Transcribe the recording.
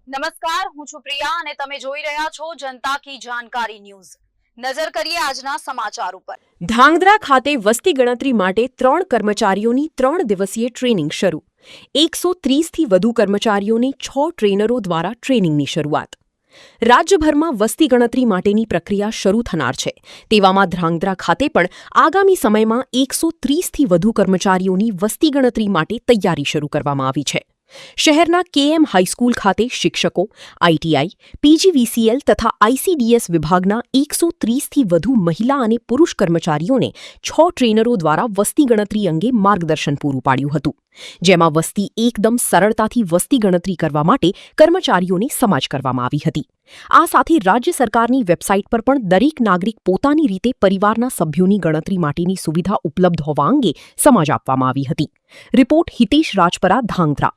નમસ્કાર, હું છું પ્રિયા અને તમે જોઈ રહ્યા છો જનતા કી જાણકારી ન્યૂઝ। નજર કરીએ આજના સમાચાર ઉપર। ધ્રાંગધ્રા ખાતે વસ્તી ગણતરી માટે 3 કર્મચારીઓની 3 દિવસીય ટ્રેનિંગ શરૂ। 130થી વધુ કર્મચારીઓને 6 ટ્રેનરો દ્વારા ટ્રેનિંગની શરૂઆત। રાજ્યભરમાં વસ્તી ગણતરી માટેની પ્રક્રિયા શરૂ થનાર છે, તેવામાં ધ્રાંગધ્રા ખાતે પણ આગામી સમયમાં 130થી વધુ કર્મચારીઓની વસ્તી ગણતરી માટે તૈયારી શરૂ કરવામાં આવી છે। શહેરના કેએમ હાઈસ્કૂલ ખાતે શિક્ષકો, આઈટીઆઈ, પીજીવીસીએલ તથા આઈસીડીએસ વિભાગના 130થી વધુ મહિલા અને પુરુષ કર્મચારીઓને 6 ટ્રેનરો દ્વારા વસ્તી ગણતરી અંગે માર્ગદર્શન પૂરું પાડ્યું હતું, જેમાં વસ્તી એકદમ સરળતાથી વસ્તી ગણતરી કરવા માટે કર્મચારીઓને સમાજ કરવામાં આવી હતી। આ સાથે રાજ્ય સરકારની વેબસાઇટ પર પણ દરેક નાગરિક પોતાની રીતે પરિવારના સભ્યોની ગણતરી માટેની સુવિધા ઉપલબ્ધ હોવા અંગે સમાજ આપવામાં આવી હતી। રિપોર્ટ હિતેશ રાજપરા, ધ્રાંગધ્રા।